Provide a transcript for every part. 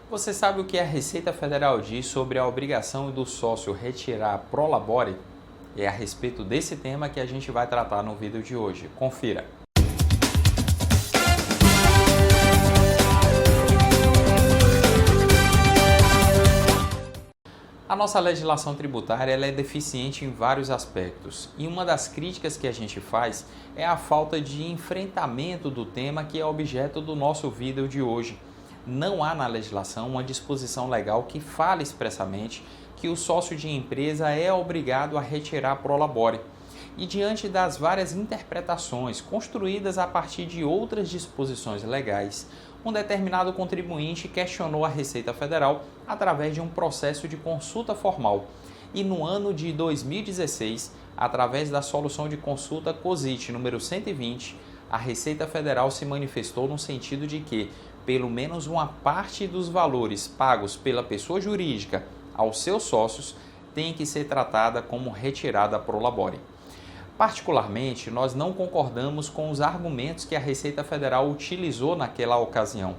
Você sabe o que a Receita Federal diz sobre a obrigação do sócio retirar a prolabore? É a respeito desse tema que a gente vai tratar no vídeo de hoje. Confira! A nossa legislação tributária ela é deficiente em vários aspectos e uma das críticas que a gente faz é a falta de enfrentamento do tema que é objeto do nosso vídeo de hoje. Não há na legislação uma disposição legal que fale expressamente que o sócio de empresa é obrigado a retirar a prolabore. E diante das várias interpretações construídas a partir de outras disposições legais, um determinado contribuinte questionou a Receita Federal através de um processo de consulta formal. E no ano de 2016, através da solução de consulta COSIT número 120, a Receita Federal se manifestou no sentido de que, pelo menos uma parte dos valores pagos pela pessoa jurídica aos seus sócios tem que ser tratada como retirada prolabore. Particularmente, nós não concordamos com os argumentos que a Receita Federal utilizou naquela ocasião,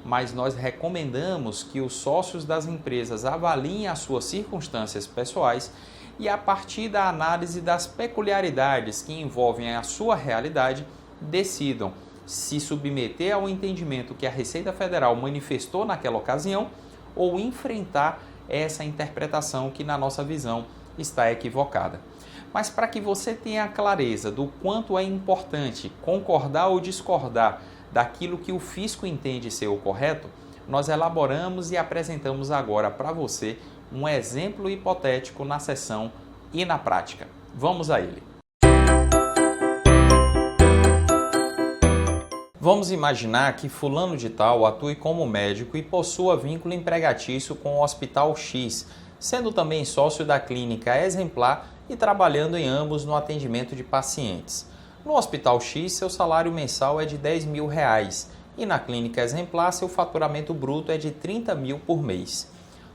mas nós recomendamos que os sócios das empresas avaliem as suas circunstâncias pessoais e, a partir da análise das peculiaridades que envolvem a sua realidade, decidam se submeter ao entendimento que a Receita Federal manifestou naquela ocasião ou enfrentar essa interpretação que, na nossa visão, está equivocada. Mas para que você tenha clareza do quanto é importante concordar ou discordar daquilo que o fisco entende ser o correto, nós elaboramos e apresentamos agora para você um exemplo hipotético na sessão e na prática. Vamos a ele. Vamos imaginar que fulano de tal atue como médico e possua vínculo empregatício com o Hospital X, sendo também sócio da clínica Exemplar e trabalhando em ambos no atendimento de pacientes. No Hospital X, seu salário mensal é de R$10 mil e na clínica Exemplar, seu faturamento bruto é de R$30 mil por mês.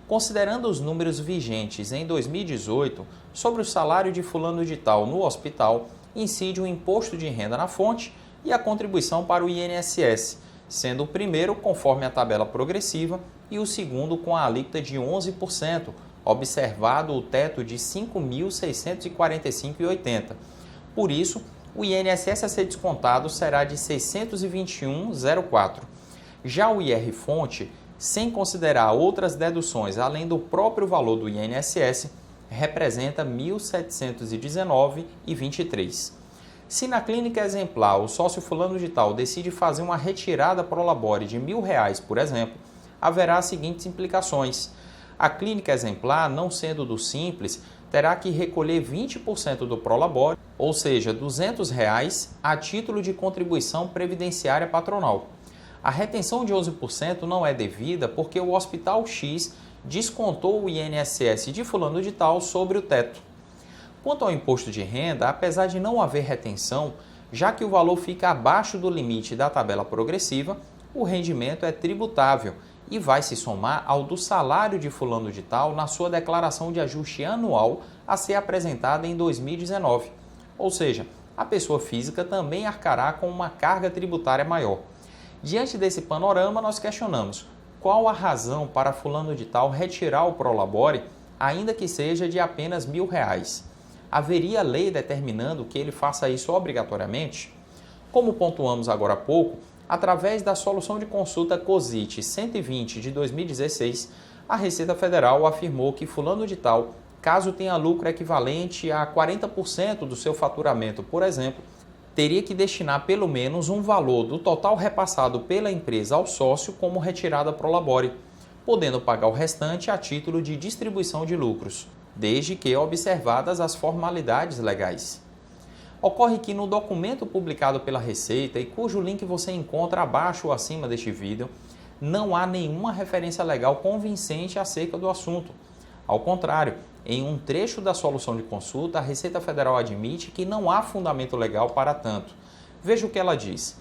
Considerando os números vigentes em 2018, sobre o salário de fulano de tal no hospital, incide o imposto de renda na fonte e a contribuição para o INSS, sendo o primeiro conforme a tabela progressiva e o segundo com a alíquota de 11%, observado o teto de R$ 5.645,80. Por isso, o INSS a ser descontado será de R$ 621,04. Já o IR-fonte, sem considerar outras deduções além do próprio valor do INSS, representa R$ 1.719,23. Se na clínica Exemplar o sócio fulano de tal decide fazer uma retirada prolabore de R$1.000, por exemplo, haverá as seguintes implicações. A clínica Exemplar, não sendo do Simples, terá que recolher 20% do prolabore, ou seja, R$ 200, a título de contribuição previdenciária patronal. A retenção de 11% não é devida porque o Hospital X descontou o INSS de fulano de tal sobre o teto. Quanto ao imposto de renda, apesar de não haver retenção, já que o valor fica abaixo do limite da tabela progressiva, o rendimento é tributável e vai se somar ao do salário de fulano de tal na sua declaração de ajuste anual a ser apresentada em 2019. Ou seja, a pessoa física também arcará com uma carga tributária maior. Diante desse panorama, nós questionamos qual a razão para fulano de tal retirar o prolabore, ainda que seja de apenas R$1.000. Haveria lei determinando que ele faça isso obrigatoriamente? Como pontuamos agora há pouco, através da solução de consulta COSIT 120 de 2016, a Receita Federal afirmou que fulano de tal, caso tenha lucro equivalente a 40% do seu faturamento, por exemplo, teria que destinar pelo menos um valor do total repassado pela empresa ao sócio como retirada prolabore, podendo pagar o restante a título de distribuição de lucros, desde que observadas as formalidades legais. Ocorre que no documento publicado pela Receita e cujo link você encontra abaixo ou acima deste vídeo, não há nenhuma referência legal convincente acerca do assunto. Ao contrário, em um trecho da solução de consulta, a Receita Federal admite que não há fundamento legal para tanto. Veja o que ela diz.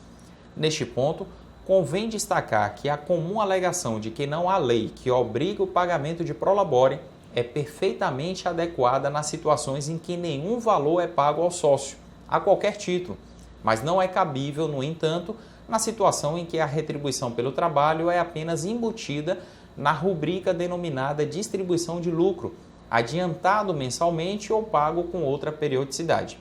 Neste ponto, convém destacar que a comum alegação de que não há lei que obrigue o pagamento de prolabore é perfeitamente adequada nas situações em que nenhum valor é pago ao sócio, a qualquer título, mas não é cabível, no entanto, na situação em que a retribuição pelo trabalho é apenas embutida na rubrica denominada distribuição de lucro, adiantado mensalmente ou pago com outra periodicidade.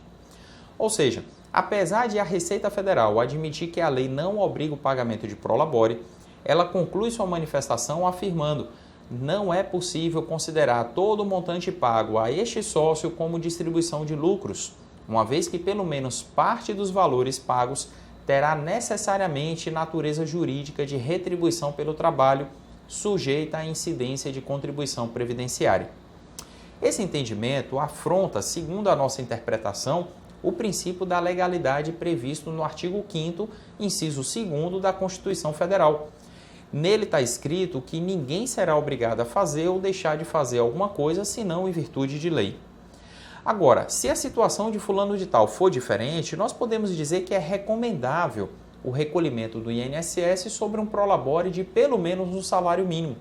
Ou seja, apesar de a Receita Federal admitir que a lei não obriga o pagamento de prolabore, ela conclui sua manifestação afirmando: não é possível considerar todo o montante pago a este sócio como distribuição de lucros, uma vez que pelo menos parte dos valores pagos terá necessariamente natureza jurídica de retribuição pelo trabalho, sujeita à incidência de contribuição previdenciária. Esse entendimento afronta, segundo a nossa interpretação, o princípio da legalidade previsto no artigo 5º, inciso 2º da Constituição Federal. Nele está escrito que ninguém será obrigado a fazer ou deixar de fazer alguma coisa senão em virtude de lei. Agora, se a situação de fulano de tal for diferente, nós podemos dizer que é recomendável o recolhimento do INSS sobre um prolabore de pelo menos um salário mínimo.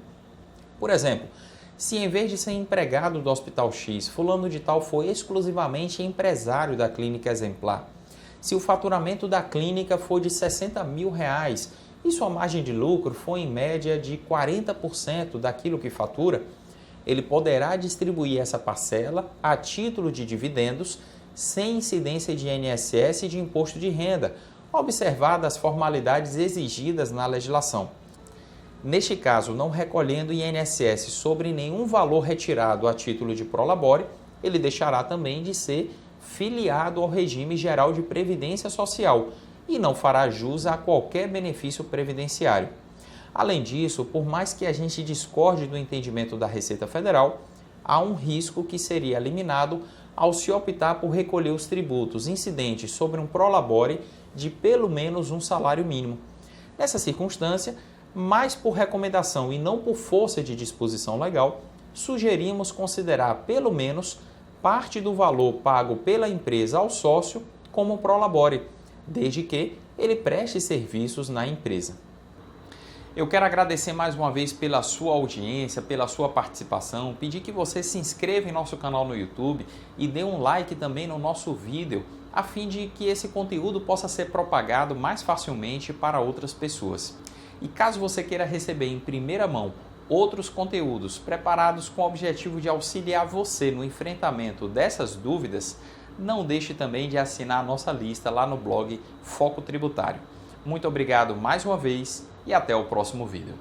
Por exemplo, se em vez de ser empregado do Hospital X, fulano de tal for exclusivamente empresário da clínica exemplar, se o faturamento da clínica for de R$60 mil e sua margem de lucro for em média de 40% daquilo que fatura, ele poderá distribuir essa parcela a título de dividendos sem incidência de INSS e de imposto de renda, observadas as formalidades exigidas na legislação. Neste caso, não recolhendo INSS sobre nenhum valor retirado a título de prolabore, ele deixará também de ser filiado ao regime geral de previdência social e não fará jus a qualquer benefício previdenciário. Além disso, por mais que a gente discorde do entendimento da Receita Federal, há um risco que seria eliminado ao se optar por recolher os tributos incidentes sobre um prolabore de pelo menos um salário mínimo. Nessa circunstância, mais por recomendação e não por força de disposição legal, sugerimos considerar pelo menos parte do valor pago pela empresa ao sócio como prolabore, desde que ele preste serviços na empresa. Eu quero agradecer mais uma vez pela sua audiência, pela sua participação, pedir que você se inscreva em nosso canal no YouTube e dê um like também no nosso vídeo, a fim de que esse conteúdo possa ser propagado mais facilmente para outras pessoas. E caso você queira receber em primeira mão outros conteúdos preparados com o objetivo de auxiliar você no enfrentamento dessas dúvidas, não deixe também de assinar a nossa lista lá no blog Foco Tributário. Muito obrigado mais uma vez e até o próximo vídeo.